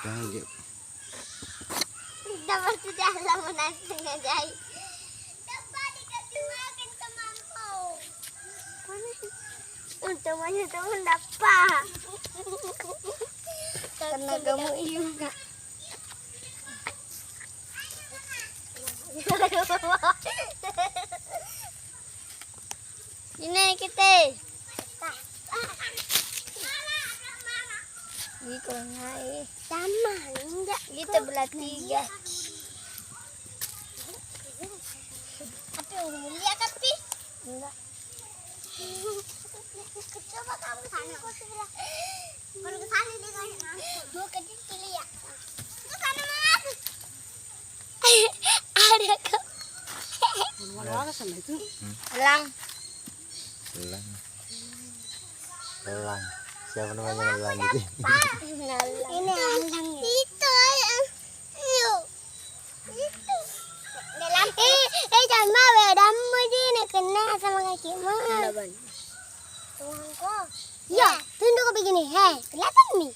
Kaget. Dapat sudah lama nasinya Jai. Dapat dikasih makan sama mau. Untungnya teman dapat. Karena kamu juga. Ini kita. Ini kurang naik. Sama, enggak. Kita belah 3. Tapi udah lihat tapi enggak. Coba kamu sana. Baru ke sana dia kayak mau ke sini ya. Ke sana Mas. Ada kok. Mana sana itu? Elang. Elang. Elang. Siapa namanya elang itu? Ini elang. Itu ya. Yuk. Itu. Dalam jangan mau damu ini kena sama kaki mah. Tuangku. Ya, tunduk ke begini. Hei, kelihatan nih.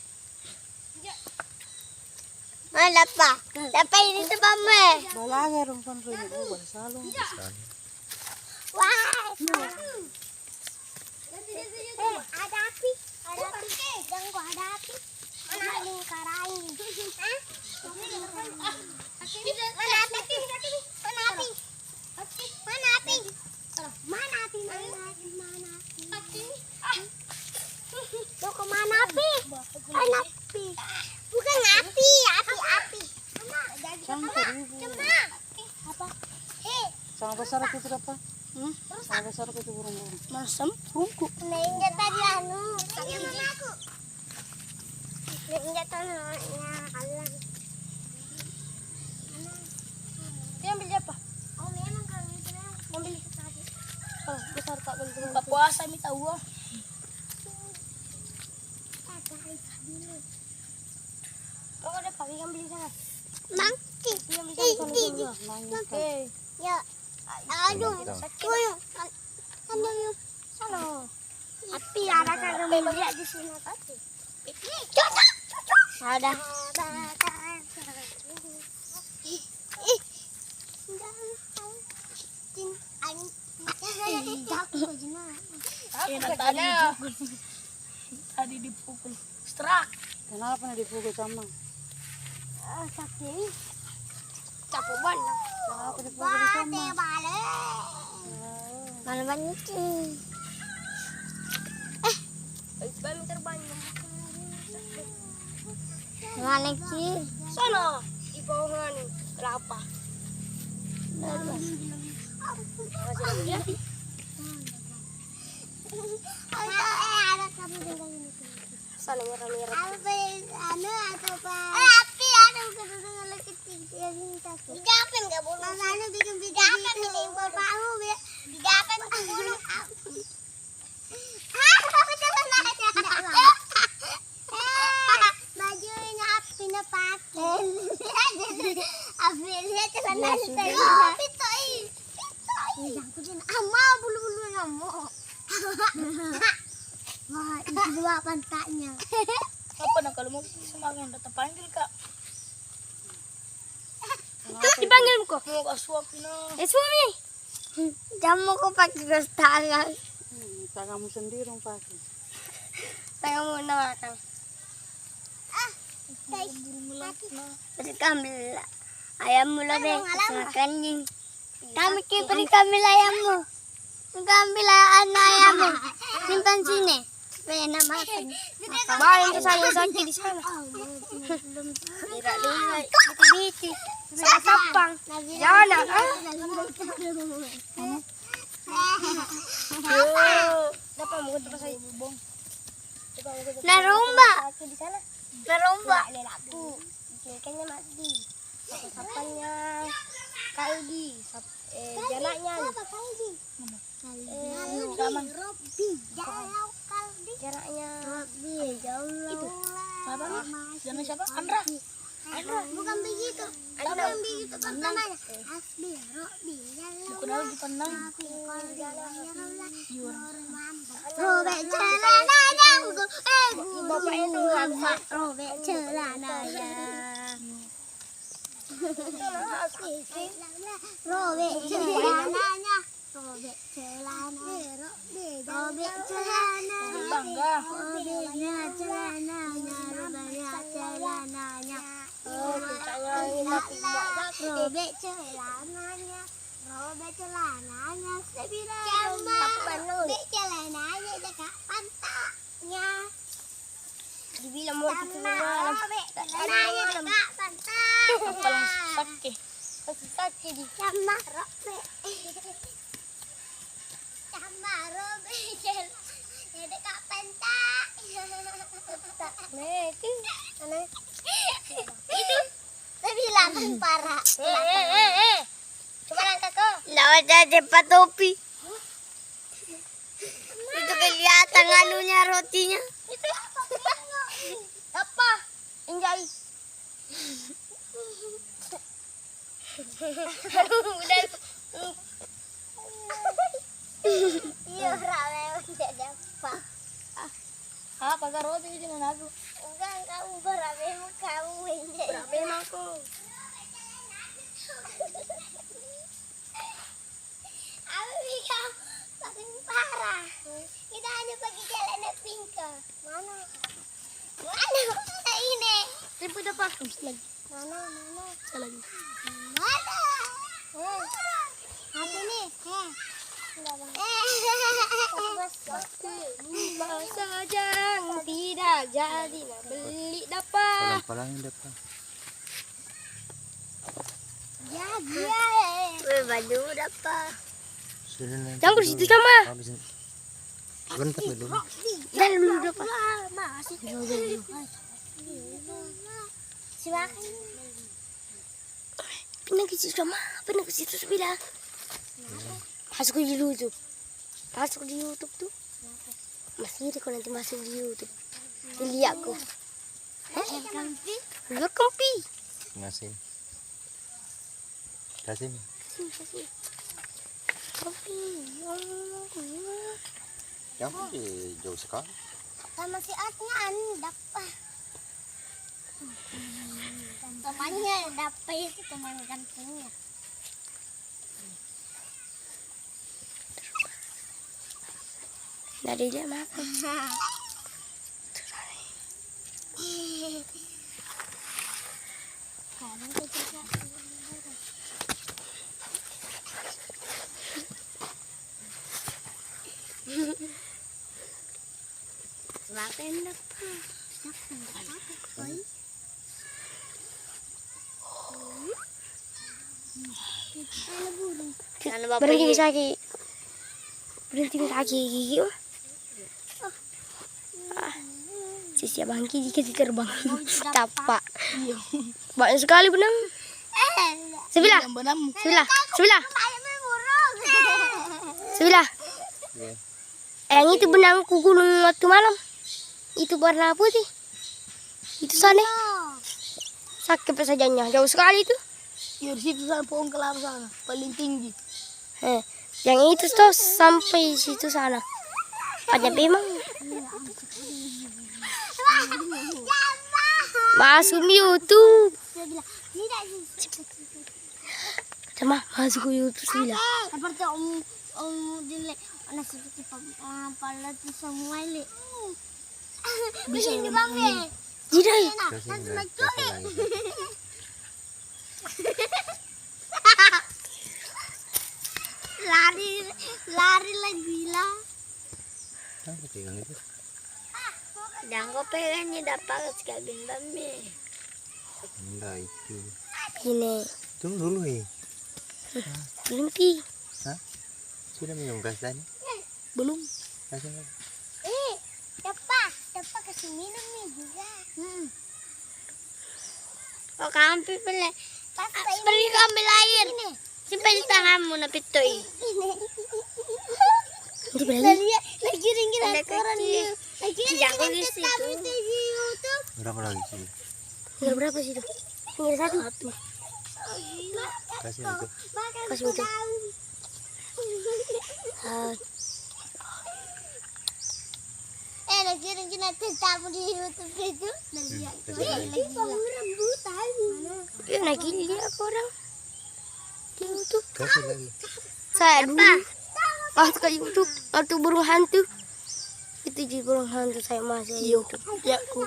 Mana apa? Dapat ini sebame. Balaga rumpan punya gua salong. Wah. Ada api. Ada api. Jangan gua ada api. Mana lingkaran. Hah? Mana api? Mana api? Mana api? Mana api? Mana api? Mau kemana api? Mana api? Bukan api, api. Sampai ribu. Apa? Sama besar itu apa? Sama besar itu burung-burung. Masam? Rungku. Ninja tadi anu. Ninja aku. Ninja tanahnya alang. Dia ambil apa? Oh, memang kalau itu ambil tadi. Oh, besar tak boleh. Buka puasa mi tahu. Oh, ada pagi yang beli sana. Mangki. Oke. Ya. Aduh. Aduh. Sana. Api ada kan melihat di sini tadi. Cocok. Ada. Tadi dipukul strak. Kenapa nih dipukul sama? Sakit. Capek banget. Kenapa dipukul sama? Mana banyak sih? Baru terbang. Mana sih? Sana di pohon kelapa. Ada kamu dengan ini. Sana merah-merah. Api ada dengan kecil yang minta. Digapen enggak boleh. Mana bikin digapen ini bapakmu digapen enggak boleh. Bajunya api na pakai. Api lihat celana tadi. Api toy. Aku din ama bulu-bulunya mau. Wah, itu dua pantatnya. Apa nak kalau mau semangat datang panggil kak. Dipanggil kok. Mau kak suap no. Suami. Jamu kok pakai gas tangan. Tanganmu sendiri yang pakai. Tanganmu makan. Beri kami ayammu lebih makan nih. Kami beri kami ayammu. Kami anak ayammu. Simpan sini. Pengen makan. Main ke saya sakit di sana. Tidak lihat. Biti-biti. Sapang. Jangan Dapat mau ke saya bubong. Narumba. Di sana. Narumba. Ada labu. Ikannya mati. Sapannya kaldi. Janaknya. Taman. Janaknya. Itu. Siapa? Jangan siapa? Andra. Bukan begitu. Bukan begitu pertamanya. Hasbi, Robbi, Bukan lagi penang. Robek celananya, bapaknya tuh robek celananya. Robek celananya, robek celana, robek celana, Bangga. robeknya celananya, robeknya celananya, robek celananya, robek celananya, robek celananya dekat pantatnya. Dibilang mau keluar, robek celananya dekat pantat. Apalang sakit. Sakit di sama robek. Sama robek celananya dekat pantat. Itu, saya bilang parah. Cuma langkah kau. Lawan aja Pak Topi. Itu kelihatan anunya rotinya. Itu apa? Enjai. Udah. Iya, rame udah dapat. Pakai roti jangan aku. Enggak, kamu berapa kamu ini? Berapa aku? Abi kau paling parah. Kita hanya pergi jalan pinka. Mana? Mana ini? Ribut apa? Mana? Lagi. Mana? Apa nih? Rumah sajang tidak jadi nak beli dapat. Palang-palangin depan. Jadi. Baju dapat. Sudah Jangan ke situ sama. Habisin. Sebentar dulu. Dan dulu dapat. Masih. Silakan. Pindah ke situ sama. Pindah ke situ sebelah. Masuk ke YouTube. Masuk di YouTube tuh. Masih ada kok nanti masuk di YouTube. Lihat kok. Lihat kompi. Ngasih. Kasih. Kompi. Yang jauh sekali. Sama si Adnan dapat. Temannya dapat itu teman gantengnya. Dari dia makan. Makan dapat. Berhenti sakit. Berhenti sakit gigi. Sisi abang gigi kasih terbang. Tapak. Banyak sekali benang. Sebelah. Sebelah. Iya. Yang itu benangku gulung waktu malam. Itu warna putih. Itu sana. Sakit pesajanya. Jauh sekali itu. Ya di situ sana pohon kelapa sana, paling tinggi. Yang itu tuh sampai situ sana. Panjang memang. Masuk YouTube. Sama masuk ke YouTube sebelah. Seperti om jelek anak seperti pala tu semua ini. Bisa ini bang ya. Jidai. Kasih lagi. lari lagi lah. Apa pegang itu? Jangan kau pegangnya dapat sekali bambe. Enggak itu. Ini. Tunggu dulu Berhenti. Hah? Sudah minum gas tadi? Belum. Kasih lagi. Dapat kasih minum nih juga. Oh kamu pilih. Seperti kau ambil air. Simpan di tanganmu napitoi. Nanti berani. Lagi ringgit koran dia. Lagi Jangan di situ. Berapa lagi sih? Tinggal berapa sih itu? Ini ada satu. Kasih itu. Kasih itu. Lagi nanti tamu di YouTube itu. Kasih lagi. Rambutan. Ya lagi lihat orang di YouTube. Kasih lagi. Saya dulu masuk ke YouTube waktu burung hantu. Itu jadi burung hantu saya masuk YouTube. Ya aku.